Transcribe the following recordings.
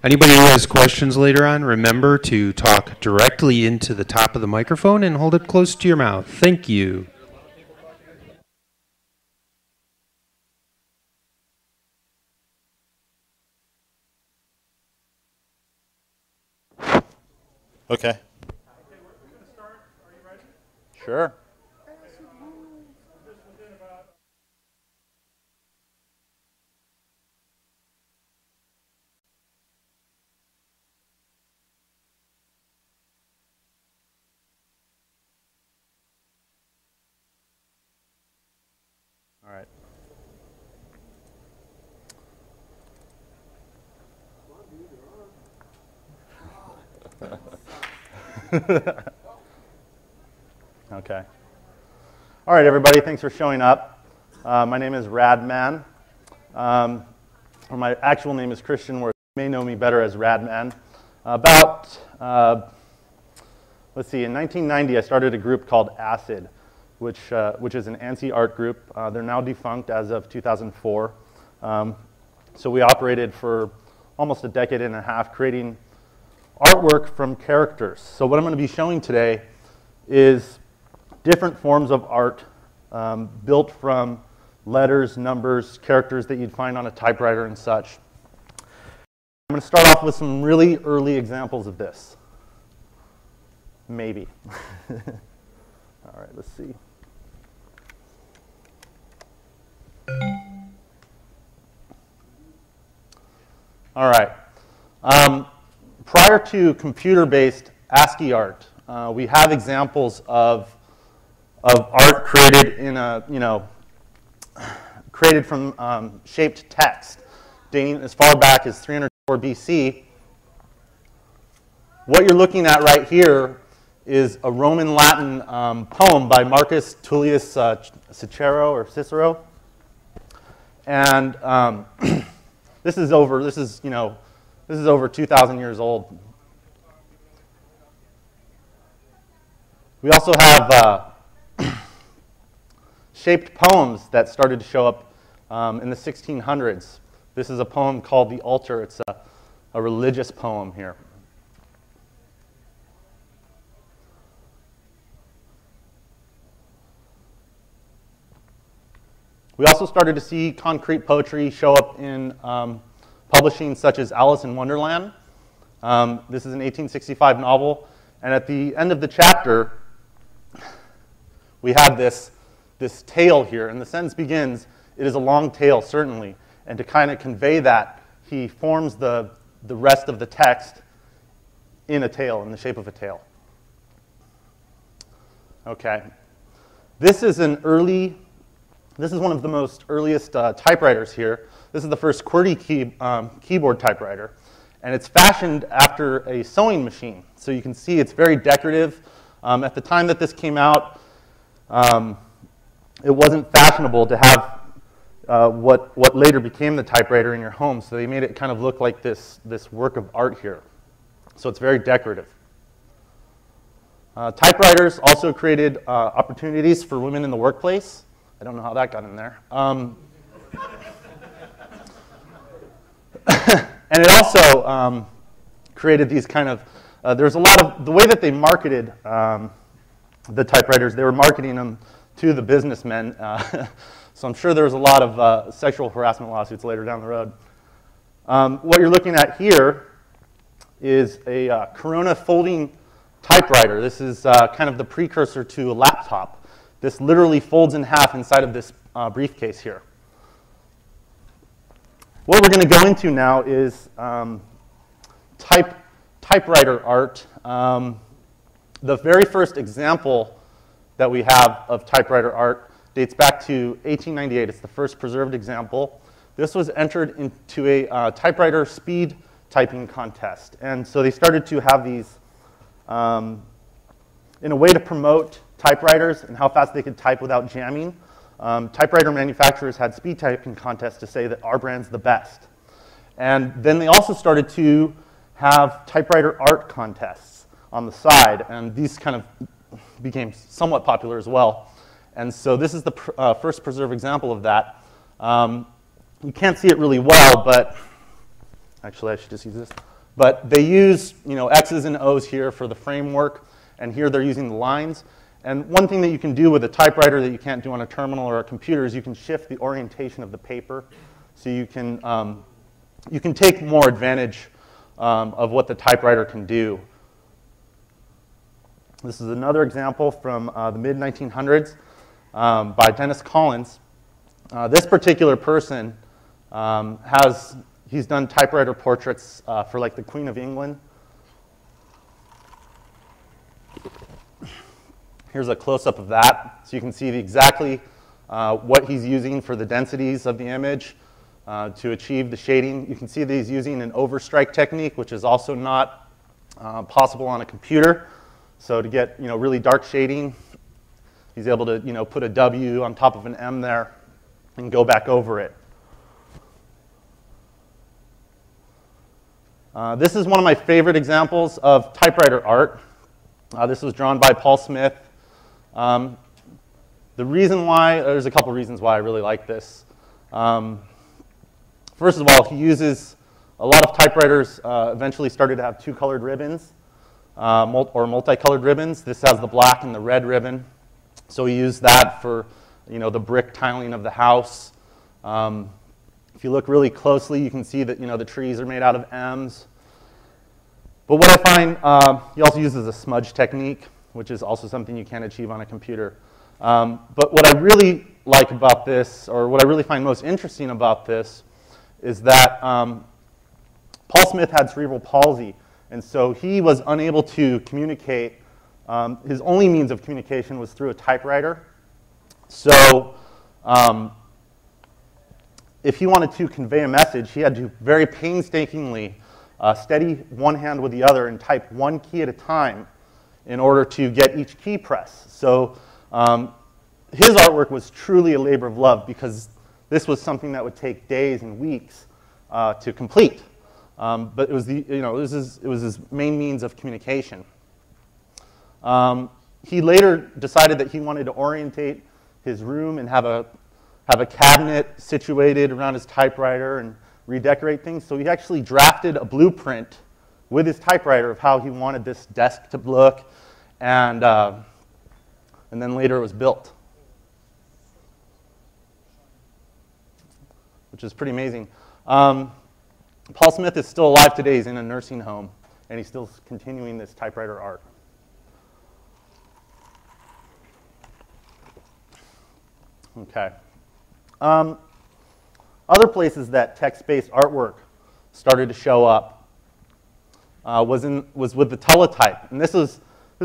Anybody who has questions later on, remember to talk directly into the top of the microphone and hold it close to your mouth. Thank you. Okay. Okay, we're going to start. Are you ready? Sure. All right. Okay. All right, everybody, thanks for showing up. My name is RaD Man. Or my actual name is Christian Wirth. You may know me better as RaD Man. Let's see, in 1990, I started a group called ACiD, which is an ANSI art group. They're now defunct as of 2004. So we operated for almost a decade and a half creating artwork from characters. So what I'm going to be showing today is different forms of art built from letters, numbers, characters that you'd find on a typewriter and such. I'm going to start off with some really early examples of this. Maybe. All right, let's see. All right. Prior to computer-based ASCII art, we have examples of art created in created from shaped text, dating as far back as 304 BC. What you're looking at right here is a Roman Latin poem by Marcus Tullius Cicero, and this is over 2,000 years old. We also have shaped poems that started to show up in the 1600s. This is a poem called The Altar. It's a religious poem here. We also started to see concrete poetry show up in publishing such as Alice in Wonderland. This is an 1865 novel, and at the end of the chapter, we have this tale here, and the sentence begins, "It is a long tale, certainly," and to kind of convey that, he forms the rest of the text in a tale, in the shape of a tale. Okay. This is one of the most earliest typewriters here. This is the first QWERTY keyboard typewriter, and it's fashioned after a sewing machine. So you can see it's very decorative. At the time that this came out, it wasn't fashionable to have what later became the typewriter in your home, so they made it kind of look like this work of art here. So it's very decorative. Typewriters also created opportunities for women in the workplace. I don't know how that got in there. And it also created these kind of, there's a lot of, the way that they marketed the typewriters, they were marketing them to the businessmen. So I'm sure there was a lot of sexual harassment lawsuits later down the road. What you're looking at here is a Corona folding typewriter. This is kind of the precursor to a laptop. This literally folds in half inside of this briefcase here. What we're going to go into now is typewriter art. The very first example that we have of typewriter art dates back to 1898. It's the first preserved example. This was entered into a typewriter speed typing contest. And so they started to have these, in a way to promote typewriters and how fast they could type without jamming. Typewriter manufacturers had speed typing contests to say that our brand's the best. And then they also started to have typewriter art contests on the side, and these kind of became somewhat popular as well. And so this is the first preserved example of that. You can't see it really well, but Actually, I should just use this. But they use, X's and O's here for the framework, and here they're using the lines. And one thing that you can do with a typewriter that you can't do on a terminal or a computer is you can shift the orientation of the paper. So you can take more advantage of what the typewriter can do. This is another example from the mid-1900s by Dennis Collins. This particular person he's done typewriter portraits for like the Queen of England. Here's a close-up of that. So you can see exactly what he's using for the densities of the image to achieve the shading. You can see that he's using an overstrike technique, which is also not possible on a computer. So to get really dark shading, he's able to put a W on top of an M there and go back over it. This is one of my favorite examples of typewriter art. This was drawn by Paul Smith. The reason why, there's a couple reasons why I really like this. First of all, he uses, a lot of typewriters eventually started to have two-colored ribbons or multicolored ribbons. This has the black and the red ribbon. So he used that for the brick tiling of the house. If you look really closely, you can see that the trees are made out of M's. But what I find, he also uses a smudge technique, which is also something you can't achieve on a computer. But what I really like about this, or what I really find most interesting about this, is that Paul Smith had cerebral palsy, and so he was unable to communicate. His only means of communication was through a typewriter. So if he wanted to convey a message, he had to very painstakingly steady one hand with the other and type one key at a time in order to get each key press. So his artwork was truly a labor of love because this was something that would take days and weeks to complete. But it was it was his main means of communication. He later decided that he wanted to orientate his room and have a cabinet situated around his typewriter and redecorate things. So he actually drafted a blueprint with his typewriter of how he wanted this desk to look, and then later it was built, which is pretty amazing. Paul Smith is still alive today. He's in a nursing home, and he's still continuing this typewriter art. Okay. Other places that text-based artwork started to show up was with the teletype. And this is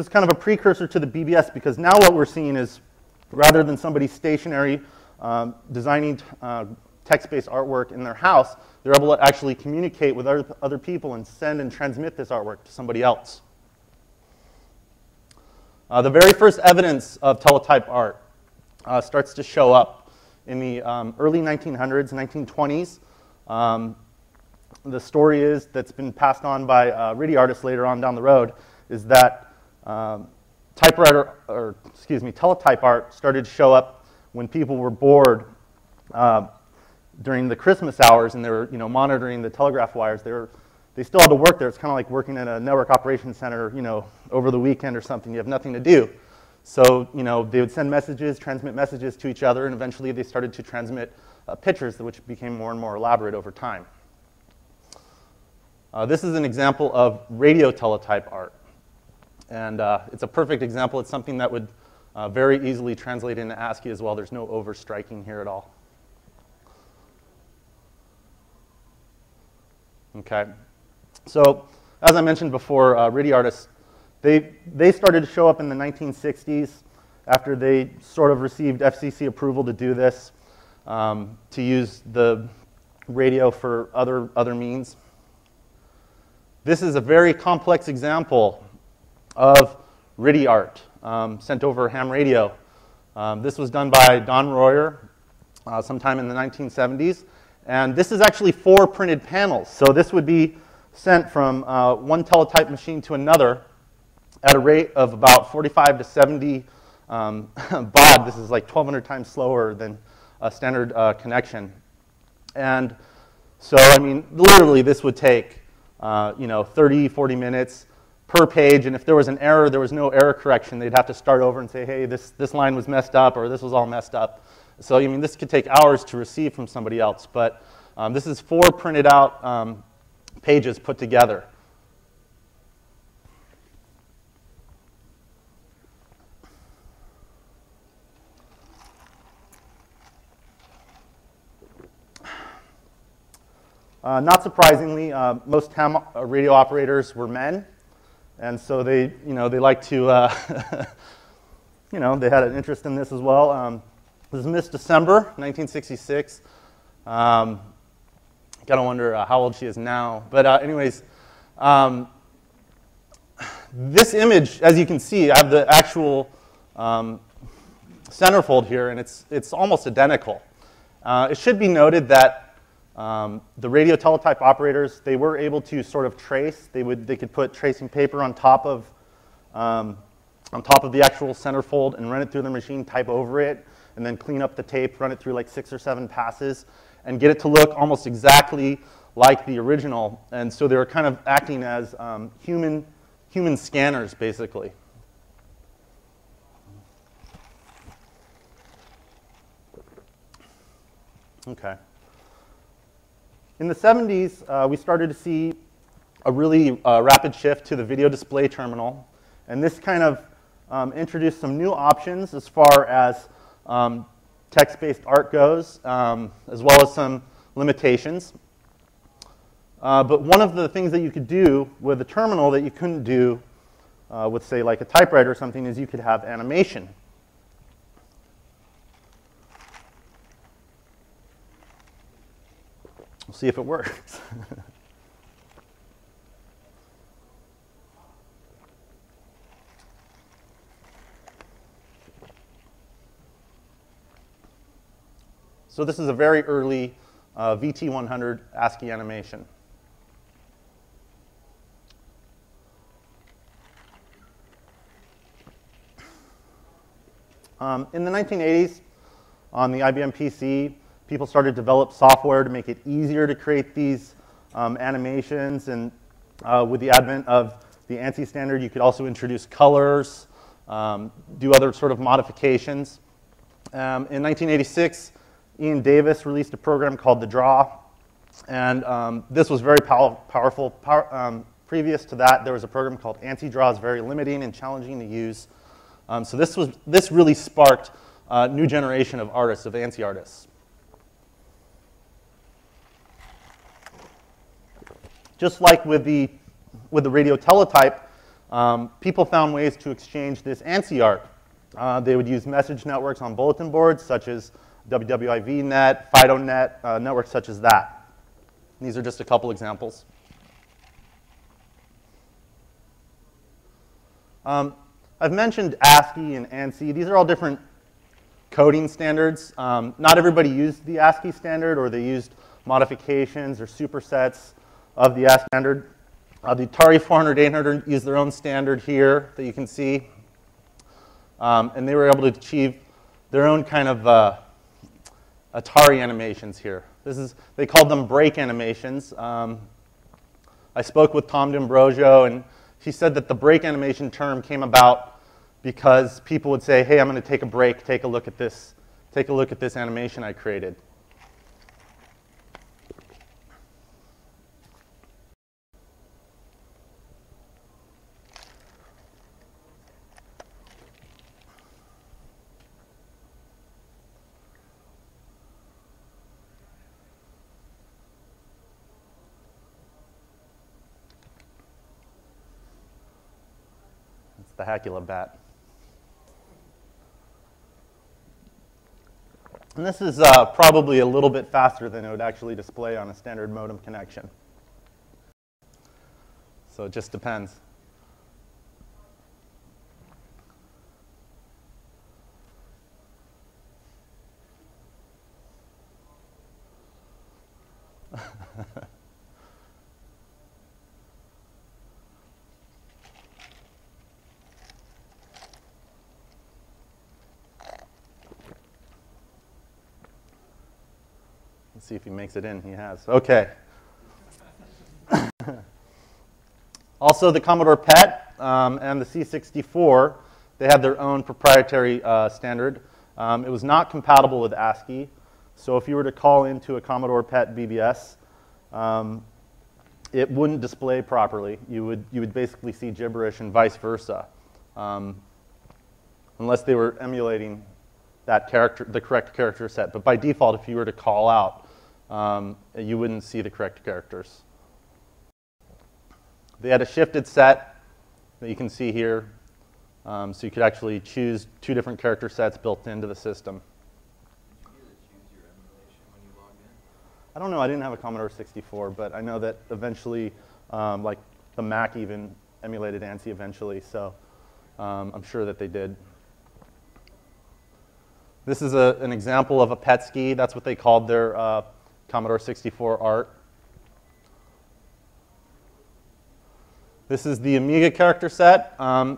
kind of a precursor to the BBS, because now what we're seeing is, rather than somebody stationary designing text-based artwork in their house, they're able to actually communicate with other people and send and transmit this artwork to somebody else. The very first evidence of teletype art starts to show up in the early 1900s, 1920s. The story is, that's been passed on by RaD artists later on down the road, is that teletype art started to show up when people were bored during the Christmas hours, and they were monitoring the telegraph wires. They still had to work there. It's kind of like working at a network operations center over the weekend or something. You have nothing to do. So, they would send messages, transmit messages to each other, and eventually they started to transmit pictures, which became more and more elaborate over time. This is an example of radio teletype art. And it's a perfect example. It's something that would very easily translate into ASCII as well. There's no overstriking here at all. Okay. So, as I mentioned before, RaD artists, they started to show up in the 1960s after they sort of received FCC approval to do this, to use the radio for other means. This is a very complex example of RaD art sent over ham radio. This was done by Don Royer sometime in the 1970s. And this is actually 4 printed panels. So this would be sent from one teletype machine to another at a rate of about 45 to 70 baud. This is like 1,200 times slower than a standard connection. And So, I mean, literally this would take, 30, 40 minutes per page, and if there was an error, there was no error correction. They'd have to start over and say, hey, this line was messed up, or this was all messed up. So, I mean, this could take hours to receive from somebody else, but this is 4 printed out pages put together. Not surprisingly, most ham radio operators were men, and so they like to, they had an interest in this as well. This is Miss December, 1966. Gotta wonder how old she is now. But anyways, this image, as you can see, I have the actual centerfold here, and it's almost identical. It should be noted that the radio teletype operators, they were able to sort of trace. They could put tracing paper on top of the actual centerfold and run it through the machine, type over it, and then clean up the tape, run it through like 6 or 7 passes, and get it to look almost exactly like the original. And so they were kind of acting as human scanners, basically. Okay. In the 70s, we started to see a really rapid shift to the video display terminal. And this kind of introduced some new options as far as text-based art goes, as well as some limitations. But one of the things that you could do with a terminal that you couldn't do with, say, like a typewriter or something is you could have animation. We'll see if it works. So this is a very early VT100 ASCII animation. In the 1980s, on the IBM PC, people started to develop software to make it easier to create these animations. And with the advent of the ANSI standard, you could also introduce colors, do other sort of modifications. In 1986, Ian Davis released a program called the Draw. And this was very powerful. Previous to that, there was a program called ANSI Draw. It's very limiting and challenging to use. So this really sparked a new generation of artists, of ANSI artists. Just like with the radio teletype, people found ways to exchange this ANSI art. They would use message networks on bulletin boards, such as WWIV-net, FidoNet, networks such as that. These are just a couple examples. I've mentioned ASCII and ANSI. These are all different coding standards. Not everybody used the ASCII standard, or they used modifications or supersets of the ASCII standard. The Atari 400-800 used their own standard here that you can see. And they were able to achieve their own kind of Atari animations here. They called them break animations. I spoke with Tom D'Ambrosio, and he said that the break animation term came about because people would say, hey, I'm going to take a break, take a look at this animation I created. The Hacula bat. And this is probably a little bit faster than it would actually display on a standard modem connection. So it just depends. Let's see if he makes it in. He has. Okay. Also, the Commodore PET and the C64, they had their own proprietary standard. It was not compatible with ASCII. So if you were to call into a Commodore PET BBS, it wouldn't display properly. You would basically see gibberish and vice versa, unless they were emulating that character, the correct character set. But by default, if you were to call out, you wouldn't see the correct characters. They had a shifted set that you can see here, so you could actually choose 2 different character sets built into the system. I don't know. I didn't have a Commodore 64, but I know that eventually, like the Mac even emulated ANSI eventually, so I'm sure that they did. This is an example of a PET ski. That's what they called their Commodore 64 art. This is the Amiga character set.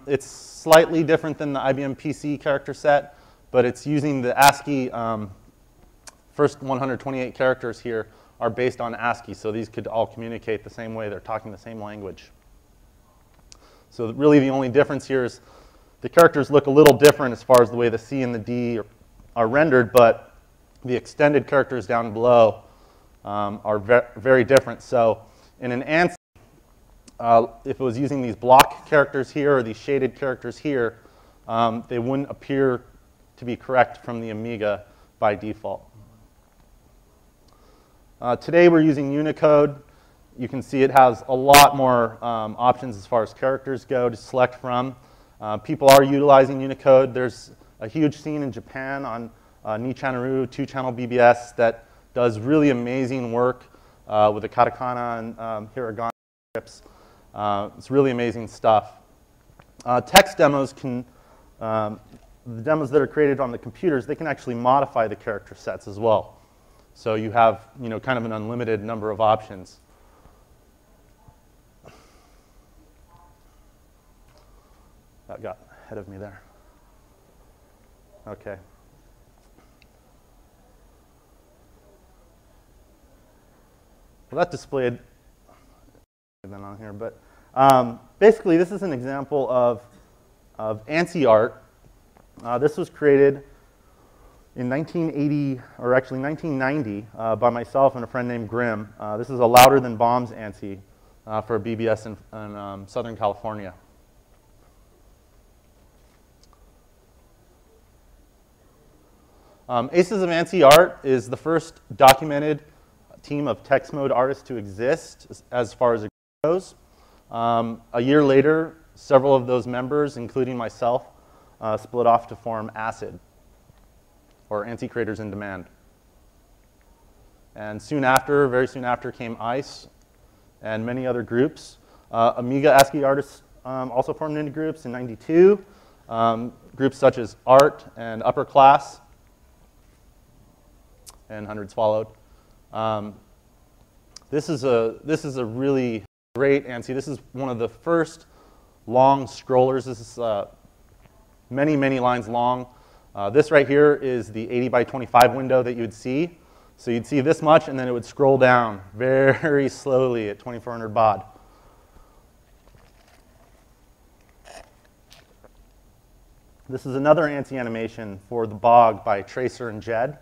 It's slightly different than the IBM PC character set, but it's using the ASCII. First 128 characters here are based on ASCII, so these could all communicate the same way. They're talking the same language. So really the only difference here is the characters look a little different as far as the way the C and the D are rendered, but the extended characters down below are very different. So in an ANSI, if it was using these block characters here or these shaded characters here, they wouldn't appear to be correct from the Amiga by default. Today we're using Unicode. You can see it has a lot more options as far as characters go to select from. People are utilizing Unicode. There's a huge scene in Japan on Nichanaru 2-channel BBS that does really amazing work with the katakana and hiragana scripts. It's really amazing stuff. Text demos can, the demos that are created on the computers, they can actually modify the character sets as well. So you have, kind of an unlimited number of options. That got ahead of me there. Okay. Well, that displayed on here, but basically this is an example of ANSI art. This was created in 1980, or actually 1990, by myself and a friend named Grim. This is a Louder Than Bombs ANSI for a BBS in Southern California. Aces of ANSI Art is the first documented team of TEXTMODE artists to exist as far as it goes. A year later, several of those members, including myself, split off to form ACiD, or ANSI Creators in Demand. And soon after, very soon after, came ICE and many other groups. Amiga ASCII artists also formed into groups in '92. Groups such as Art and Upper Class, and hundreds followed. This is a really great ANSI. This is one of the first long scrollers. This is many, many lines long. This right here is the 80 by 25 window that you'd see. So you'd see this much, and then it would scroll down very slowly at 2400 baud. This is another ANSI animation for The Bog by Tracer and Jed.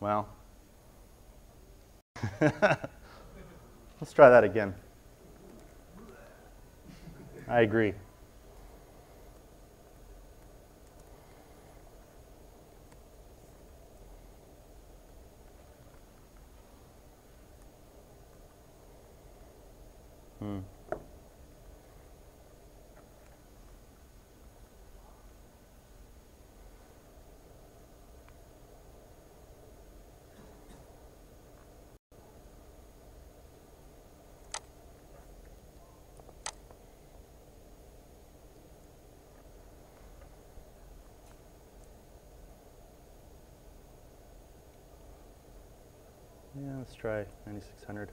Well, let's try that again. I agree. Yeah, let's try 9600.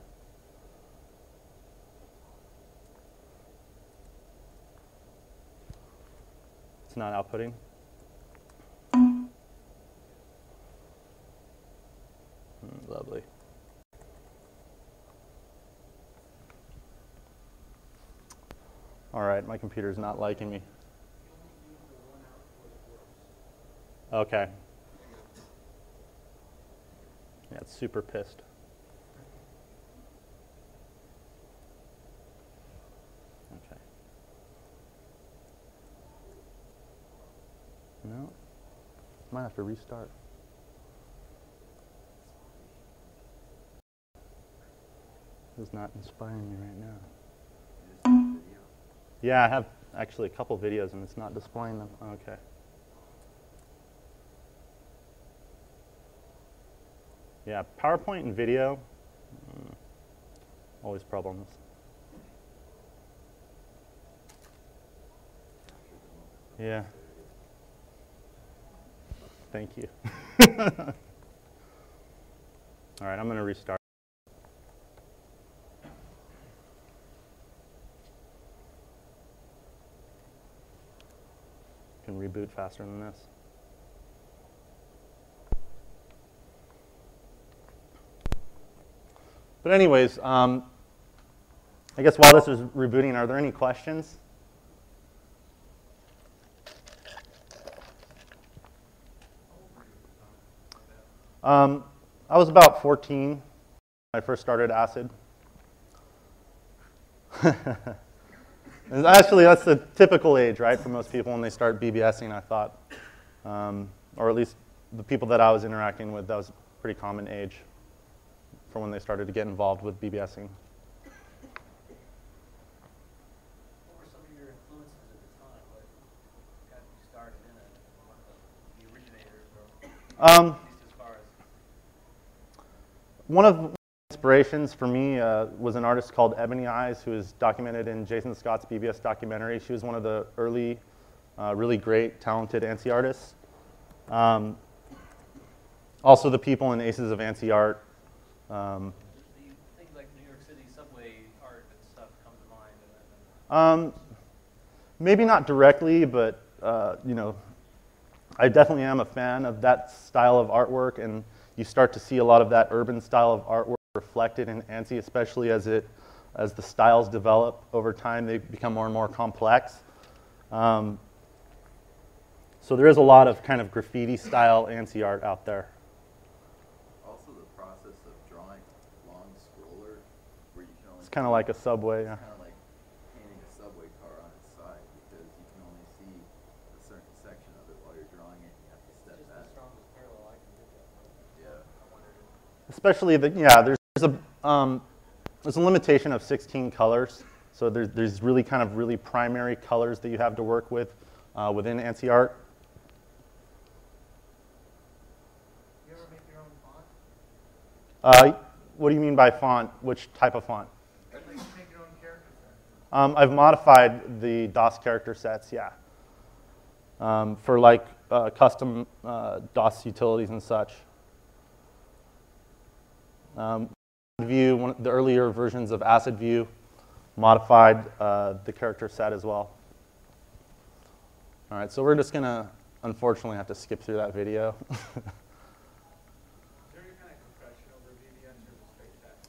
It's not outputting. Lovely. All right, my computer's not liking me. Okay. Yeah, it's super pissed. Okay. No. Might have to restart. It's not inspiring me right now. Yeah, I have actually a couple videos and it's not displaying them. Okay. Yeah, PowerPoint and video, always problems. Yeah. Thank you. All right, I'm going to restart. Can reboot faster than this. But anyways, I guess while this is rebooting, are there any questions? I was about 14 when I first started ACiD. Actually, that's the typical age, right, for most people when they start BBSing, I thought. Or at least the people that I was interacting with, that was a pretty common age for when they started to get involved with BBSing. What were some of your influences at the time? What got you started in it? One of the originators, or at least as far as... One of the inspirations for me was an artist called Ebony Eyes, who is documented in Jason Scott's BBS documentary. She was one of the early, really great, talented ANSI artists. Also the people in Aces of ANSI art. Things like New York City subway art and stuff come to mind. Maybe not directly, but you know, I definitely am a fan of that style of artwork, and you start to see a lot of that urban style of artwork reflected in ANSI, especially as the styles develop over time. They become more and more complex. So there is a lot of kind of graffiti style ANSI art out there. Also the process of drawing a long scroller where you can only... It's kind of like a subway. Yeah. It's kind of like painting a subway car on its side because you can only see a certain section of it while you're drawing it. You have to step Just back. the strongest parallel I can get that. Yeah. I wondered if... Especially there's a limitation of 16 colors. So there's really kind of really primary colors that you have to work with within ANSI art. You ever make your own font? What do you mean by font? Which type of font? Like you make your own character set? I've modified the DOS character sets, yeah. For like custom DOS utilities and such. View, one of the earlier versions of ACiD View, modified the character set as well. All right, so we're just going to, unfortunately, have to skip through that video. Is there any kind of compression over VBS or just straight text?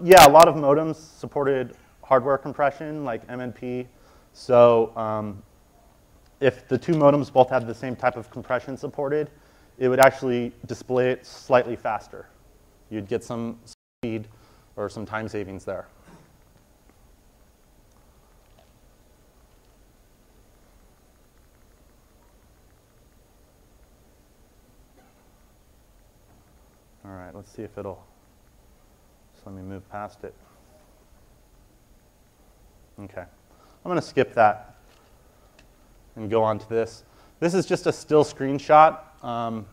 Yeah, a lot of modems supported hardware compression, like MNP. So if the two modems both had the same type of compression supported, it would actually display it slightly faster. You'd get some speed or some time savings there. All right, let's see if it'll, so let me move past it. Okay, I'm going to skip that and go on to this. This is just a still screenshot from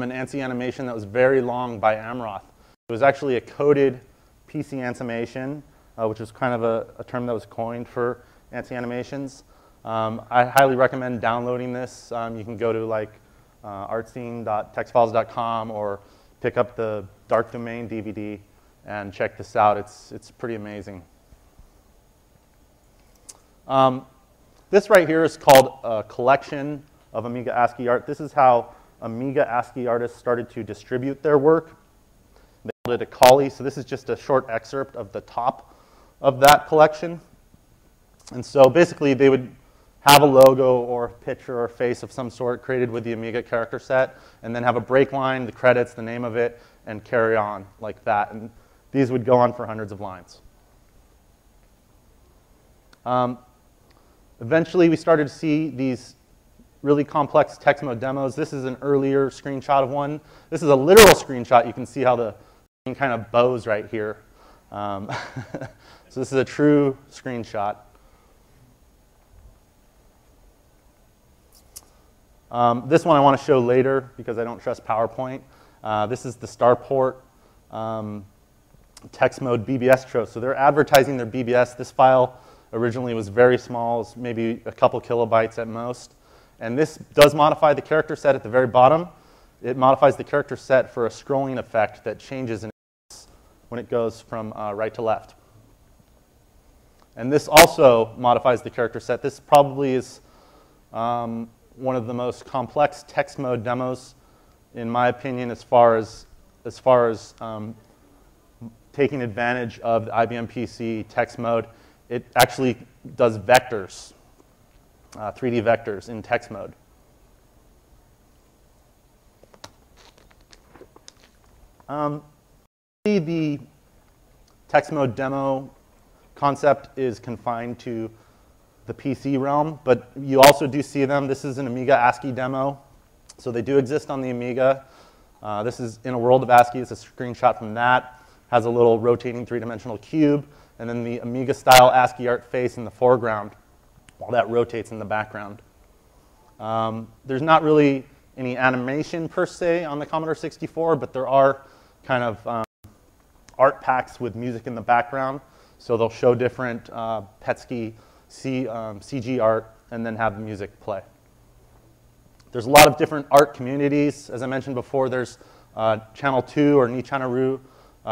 an ANSI animation that was very long by Amroth. It was actually a coded PC animation, which is kind of a term that was coined for ANSI animations. I highly recommend downloading this. You can go to like artscene.textfiles.com or pick up the Dark Domain DVD and check this out. It's pretty amazing. This right here is called a collection of Amiga ASCII art. This is how Amiga ASCII artists started to distribute their work. They called it a collie, so this is just a short excerpt of the top of that collection. And so basically they would have a logo or a picture or a face of some sort created with the Amiga character set, and then have a break line, the credits, the name of it, and carry on like that. And these would go on for hundreds of lines. Eventually, we started to see these really complex TEXTMODE demos. This is an earlier screenshot of one. This is a literal screenshot. You can see how the thing kind of bows right here. So this is a true screenshot. This one I want to show later because I don't trust PowerPoint. This is the Starport TEXTMODE BBS Tro. So they're advertising their BBS. This file originally was very small, it's maybe a couple kilobytes at most. And this does modify the character set at the very bottom. It modifies the character set for a scrolling effect that changes when it goes from right to left. And this also modifies the character set. This probably is one of the most complex TEXTMODE demos, in my opinion, as far as taking advantage of the IBM PC TEXTMODE. It actually does vectors, 3D vectors in TEXTMODE. The TEXTMODE demo concept is confined to the PC realm, but you also do see them. This is an Amiga ASCII demo, so they do exist on the Amiga. This is in a world of ASCII. It's a screenshot from that. Has a little rotating three-dimensional cube, and then the Amiga-style ASCII art face in the foreground, while that rotates in the background. There's not really any animation per se on the Commodore 64, but there are kind of art packs with music in the background. So they'll show different PETSCI CG art and then have the music play. There's a lot of different art communities. As I mentioned before, there's Channel 2 or Nichanaru,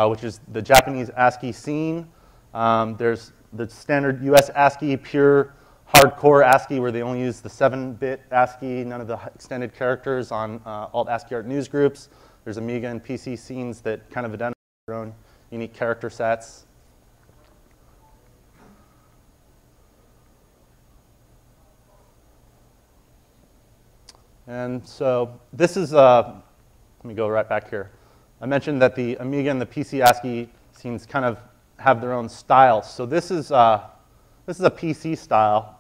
which is the Japanese ASCII scene. There's the standard US ASCII, pure hardcore ASCII, where they only use the 7-bit ASCII, none of the extended characters on alt ASCII art news groups. There's Amiga and PC scenes that kind of identify their own unique character sets. And so this is, let me go right back here. I mentioned that the Amiga and the PC ASCII scenes kind of have their own styles. So this is a PC style.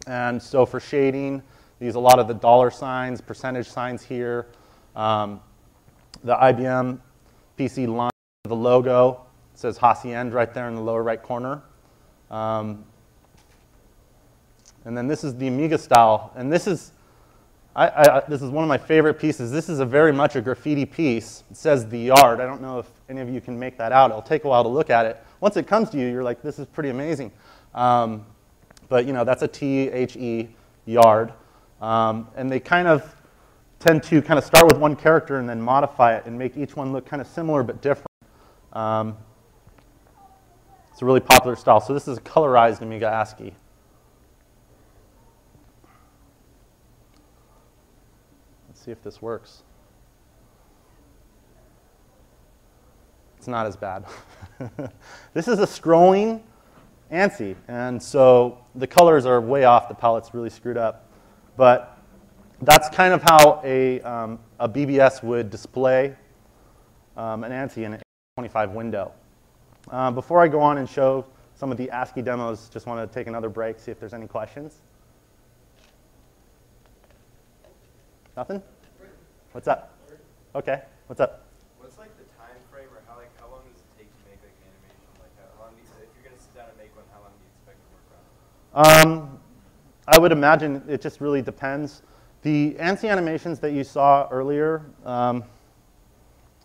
And so for shading, they use a lot of the dollar signs, percentage signs here. The IBM PC line, the logo, says Hacienda right there in the lower right corner. And then this is the Amiga style. And this is, this is one of my favorite pieces. This is very much a graffiti piece. It says the yard. I don't know if any of you can make that out. It'll take a while to look at it. Once it comes to you, you're like, this is pretty amazing. But you know, that's a THE yard. And they kind of tend to kind of start with one character and then modify it and make each one look kind of similar but different. It's a really popular style. So this is a colorized Amiga ASCII. Let's see if this works. It's not as bad. This is a scrolling ANSI, and so the colors are way off. The palette's really screwed up. But that's kind of how a BBS would display an ANSI in an 25 window. Before I go on and show some of the ASCII demos, just want to take another break, see if there's any questions. Nothing? What's up? Okay, what's up? What's like the time frame, or how long does it take to make like an animation? Like how long do you, if you're going to sit down and make one, how long do you expect to work on it? I would imagine it just really depends. The ANSI animations that you saw earlier, well,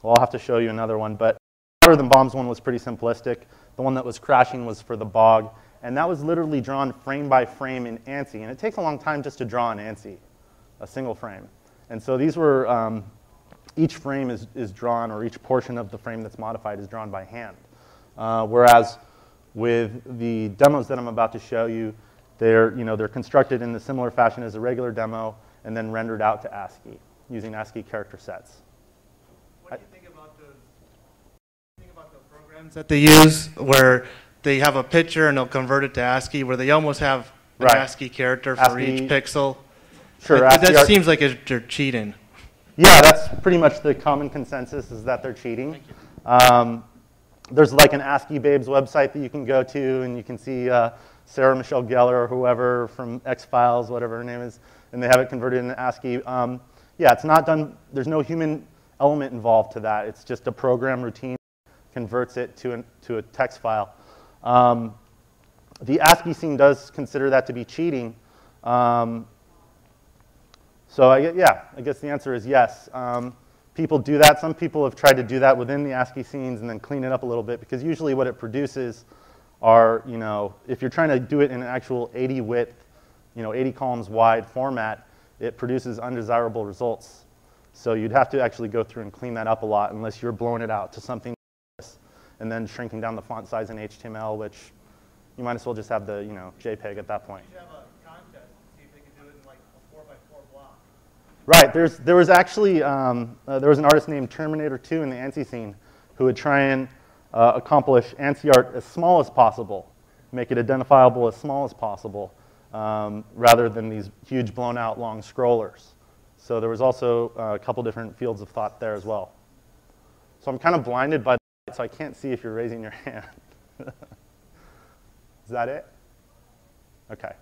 I'll have to show you another one, but Hotter Than Bombs one was pretty simplistic. The one that was crashing was for the bog, and that was literally drawn frame by frame in ANSI, and it takes a long time just to draw an ANSI, a single frame. And so these were, each frame is drawn, or each portion of the frame that's modified is drawn by hand. Whereas with the demos that I'm about to show you, they're constructed in the similar fashion as a regular demo and then rendered out to ASCII. using ASCII character sets. What do you think about the programs that they use where they have a picture and they'll convert it to ASCII, where they almost have an Right. ASCII character for ASCII, each pixel? Sure, That ASCII art- seems like they're cheating. Yeah, that's pretty much the common consensus, is that they're cheating. There's like an ASCII Babes website that you can go to, and you can see Sarah Michelle Gellar or whoever from X-Files, whatever her name is, and they have it converted into ASCII. Yeah, it's not done, there's no human element involved to that. It's just a program routine converts it to a text file. The ASCII scene does consider that to be cheating. So I guess the answer is yes. People do that. Some people have tried to do that within the ASCII scenes and then clean it up a little bit, because usually what it produces are, if you're trying to do it in an actual 80 width, 80 columns wide format, it produces undesirable results. So you'd have to actually go through and clean that up a lot, unless you're blowing it out to something like this and then shrinking down the font size in HTML, which you might as well just have the JPEG at that point. You should have a contest to see if they can do it in like a 4x4 block. Right. There was actually there was an artist named Terminator 2 in the ANSI scene who would try and accomplish ANSI art as small as possible, make it identifiable as small as possible, rather than these huge blown out long scrollers. So there was also a couple different fields of thought there as well. So I'm kind of blinded by that, so I can't see if you're raising your hand. Is that it? Okay.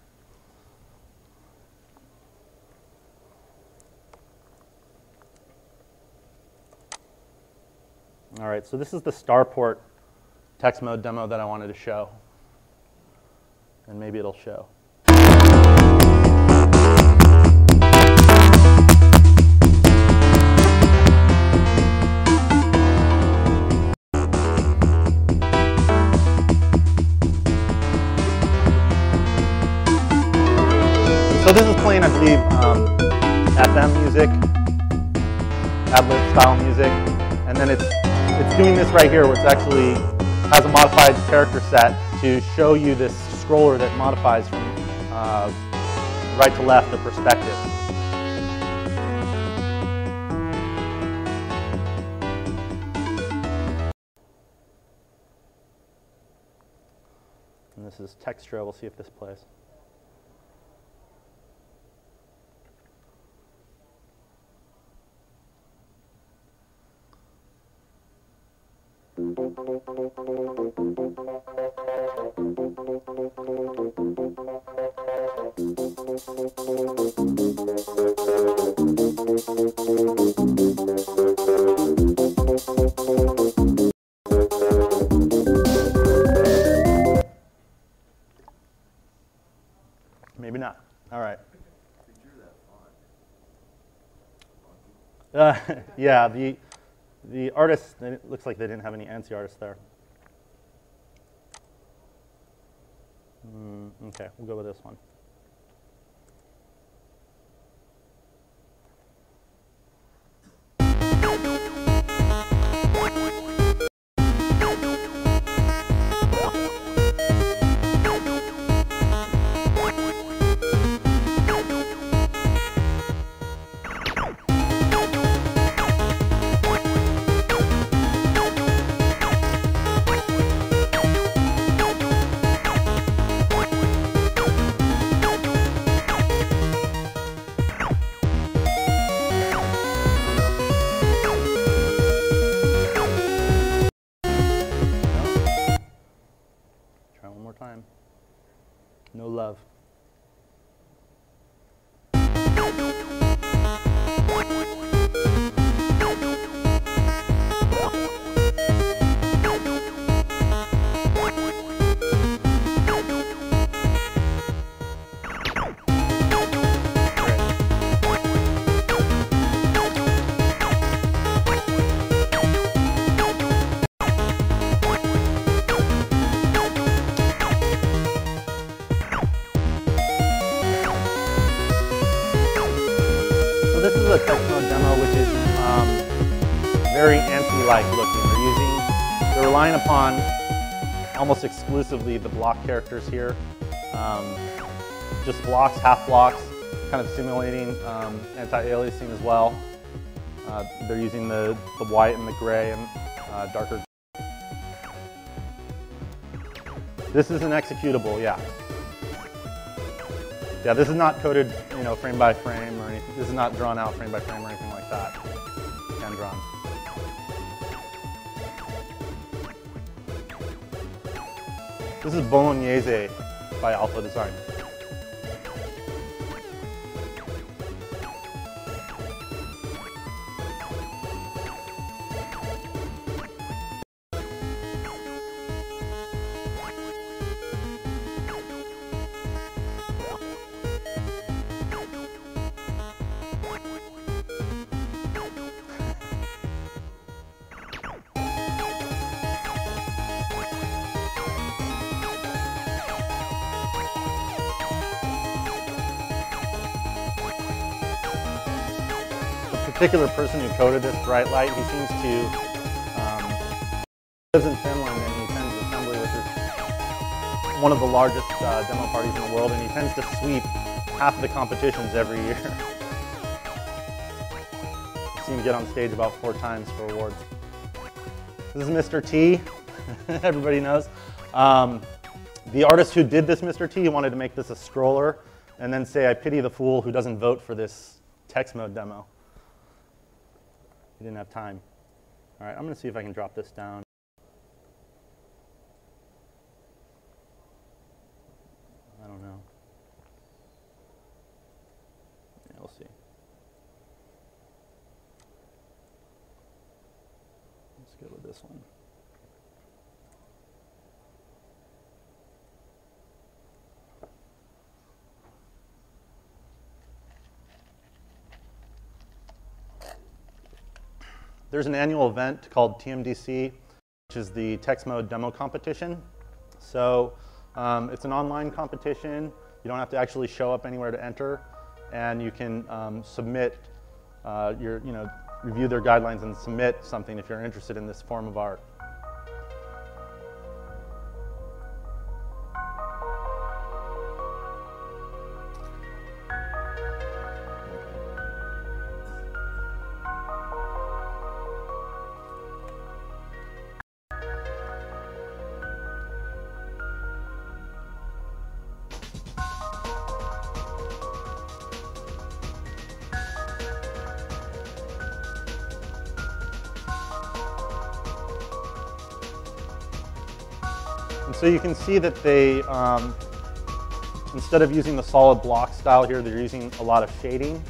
All right, so this is the Starport text mode demo that I wanted to show. And maybe it'll show. So this is playing, I believe, FM music, ad-lib style music, and then it's doing this right here, where it's actually has a modified character set to show you this scroller that modifies from right to left, the perspective. And this is Textra. We'll see if this plays. Maybe not. All right. Yeah, the artists, it looks like they didn't have any ANSI artists there. Okay, we'll go with this one. Time. No love. This is a TEXTMODE demo, which is very ANSI-like looking. They're relying upon almost exclusively the block characters here. Just blocks, half blocks, kind of simulating anti-aliasing as well. They're using the white and the gray and darker. This is an executable, yeah. Yeah, this is not coded, you know, frame by frame or anything. This is not drawn out frame by frame or anything like that. Hand drawn. This is Bolognese by Alpha Design. Particular person who coded this bright light, he seems to lives in Finland and he attends assembly, which is one of the largest demo parties in the world, and he tends to sweep half of the competitions every year. I've seen him get on stage about 4 times for awards. This is Mr. T, everybody knows. The artist who did this Mr. T wanted to make this a scroller and then say, I pity the fool who doesn't vote for this TEXTMODE demo. He didn't have time. All right, I'm going to see if I can drop this down. I don't know. Yeah, we'll see. Let's go with this one. There's an annual event called TMDC, which is the TEXTMODE demo competition. So it's an online competition. You don't have to actually show up anywhere to enter, and you can submit review their guidelines and submit something if you're interested in this form of art. And so you can see that they, instead of using the solid block style here, they're using a lot of shading.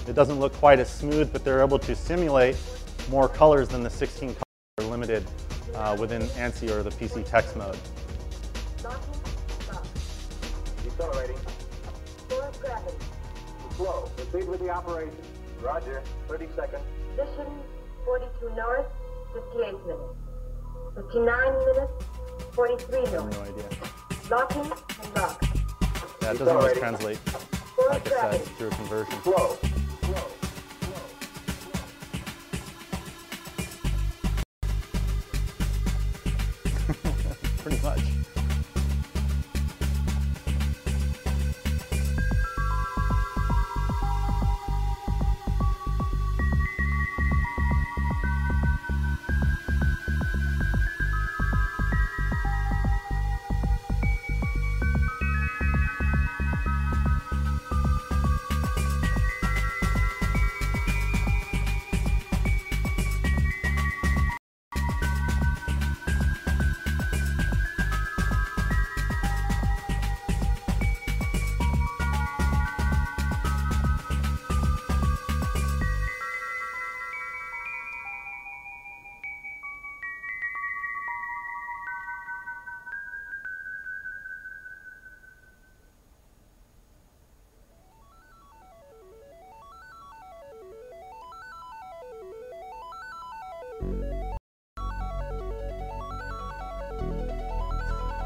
It doesn't look quite as smooth, but they're able to simulate more colors than the 16 colors that are limited within ANSI or the PC TEXTMODE. Decelerating. Forward gravity. Slow. Proceed with the operation. Roger. 30 seconds. Position 42 north, 58 minutes. 59 minutes, 43 I have north. no idea. Locking and lock. Yeah, it doesn't always translate, Forward like I said, gravity. through a conversion. Slow. Pretty much.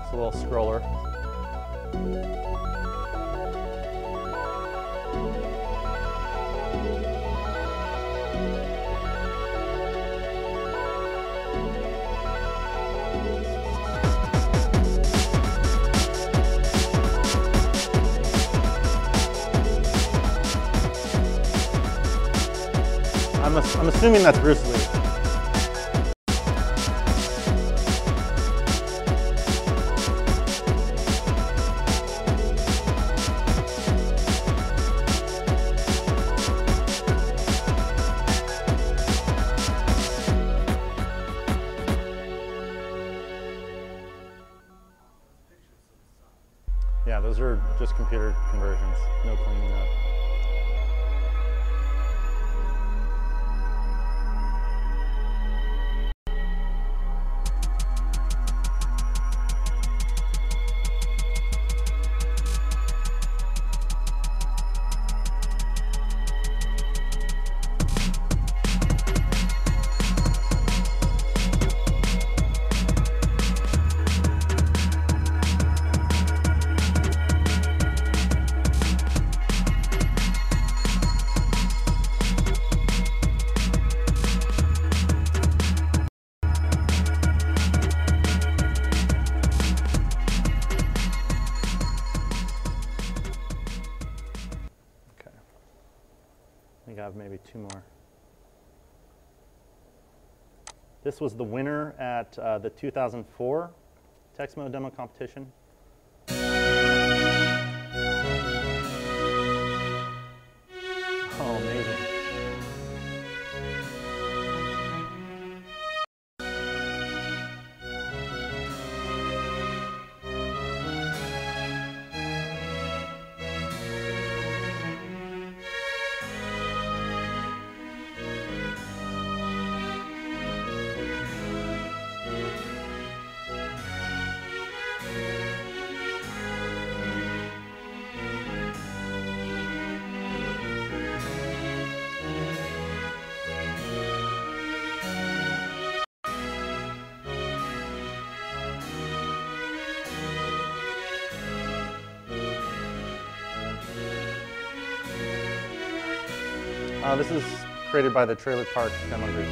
It's a little scroller. I'm assuming that's Bruce Lee. Yeah, those are just computer conversions, no cleaning up. I think I have maybe two more. This was the winner at the 2004 TEXTMODE demo competition. Oh, amazing. This is created by the Trailer Park Demo Group.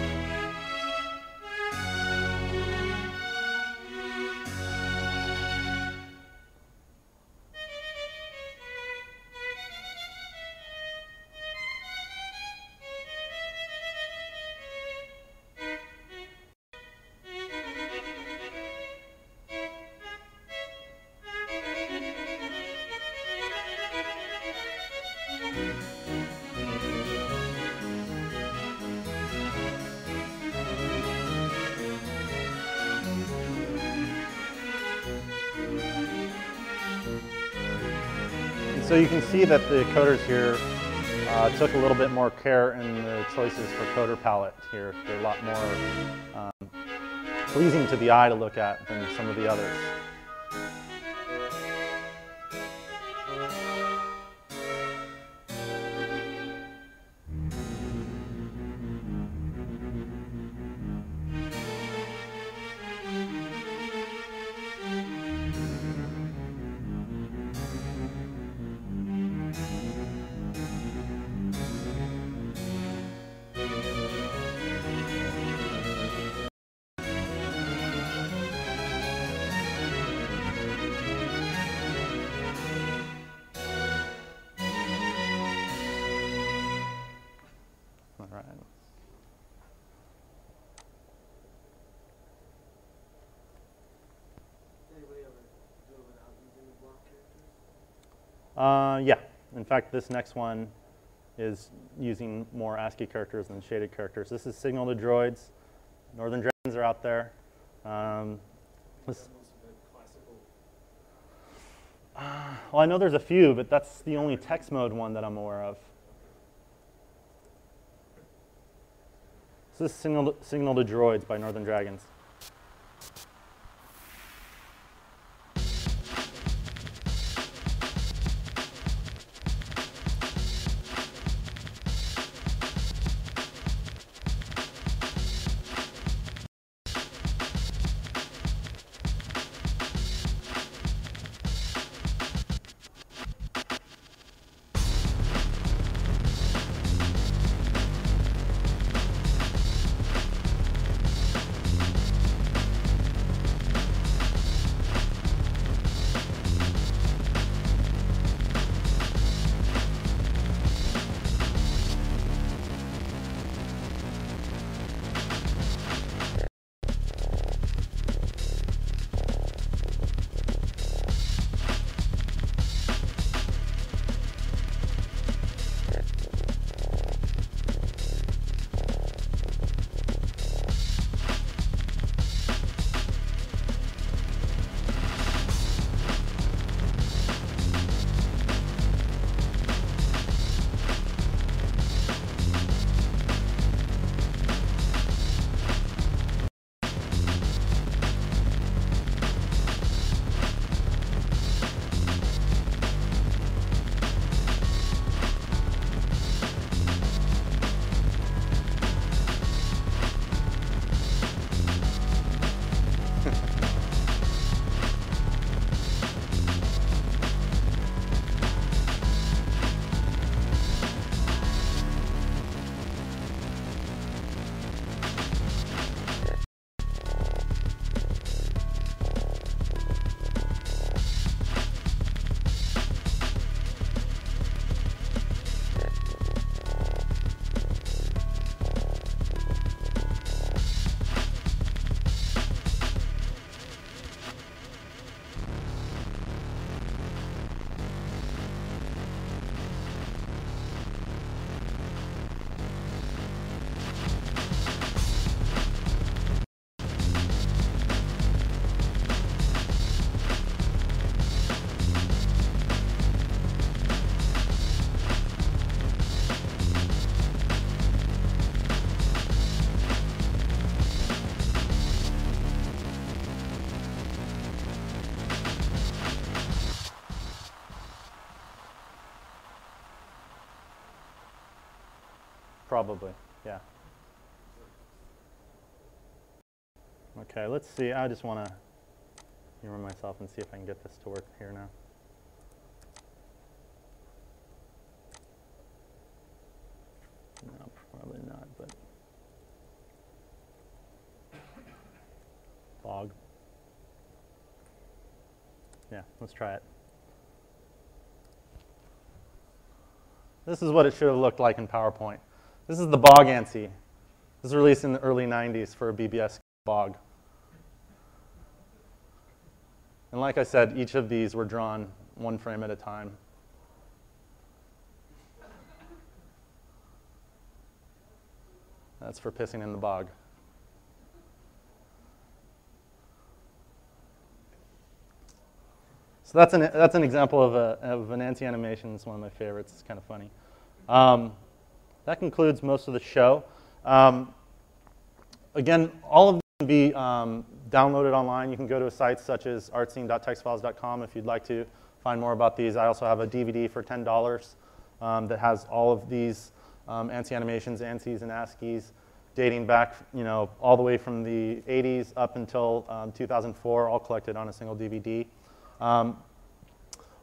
So you can see that the coders here took a little bit more care in the choices for coder palette here. They're a lot more pleasing to the eye to look at than some of the others. Yeah, in fact, this next one is using more ASCII characters than shaded characters. This is Signal to Droids. Northern Dragons are out there. Well, I know there's a few, but that's the only TEXTMODE one that I'm aware of. This is Signal to Droids by Northern Dragons. Probably, yeah. Okay, let's see. I just want to humor myself and see if I can get this to work here now. No, probably not, but bog. Yeah, let's try it. This is what it should have looked like in PowerPoint. This is the bog ANSI. This was released in the early 90s for a BBS bog. And like I said, each of these were drawn one frame at a time. That's for pissing in the bog. So that's an example of an ANSI animation. It's one of my favorites. It's kind of funny. That concludes most of the show. Again, all of them can be downloaded online. You can go to sites such as artscene.textfiles.com if you'd like to find more about these. I also have a DVD for $10 that has all of these ANSI animations, ANSIs and ASCIIs, dating back, all the way from the 80s up until 2004, all collected on a single DVD. A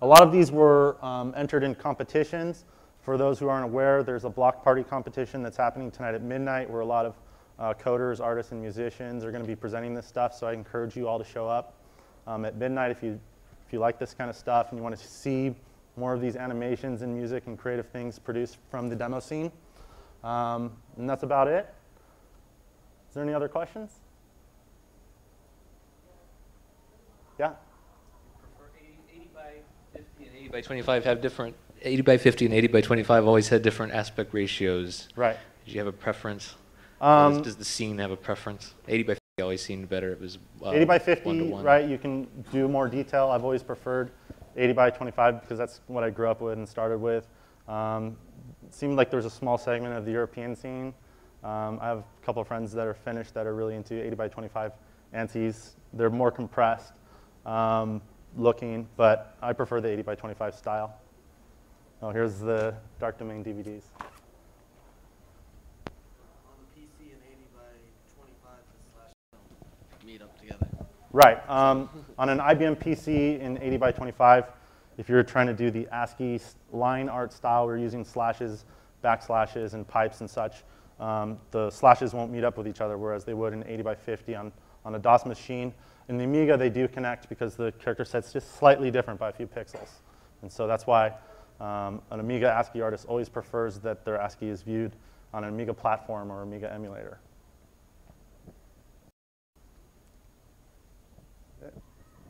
lot of these were entered in competitions. For those who aren't aware, there's a block party competition that's happening tonight at midnight where a lot of coders, artists, and musicians are going to be presenting this stuff. So I encourage you all to show up at midnight if you like this kind of stuff and you want to see more of these animations and music and creative things produced from the demo scene. And that's about it. Is there any other questions? Yeah? 80 by 50 and 80 by 25 have different, 80 by 50 and 80 by 25 always had different aspect ratios. Right. Did you have a preference? Does the scene have a preference? 80 by 50 always seemed better. It was 80 by 50, 1-to-1. right? You can do more detail. I've always preferred 80 by 25 because that's what I grew up with and started with. It seemed like there was a small segment of the European scene. I have a couple of friends that are Finnish that are really into 80 by 25 ANSIs. They're more compressed looking, but I prefer the 80 by 25 style. Oh, here's the Dark Domain DVDs. On the PC and 80 by 25 to /film meet up together. Right. On an IBM PC in 80 by 25, if you're trying to do the ASCII line art style, we're using slashes, backslashes, and pipes and such. The slashes won't meet up with each other, whereas they would in 80 by 50 on a DOS machine. In the Amiga, they do connect because the character set's just slightly different by a few pixels. And so that's why an Amiga ASCII artist always prefers that their ASCII is viewed on an Amiga platform or Amiga emulator.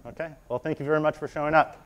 Okay, well, thank you very much for showing up.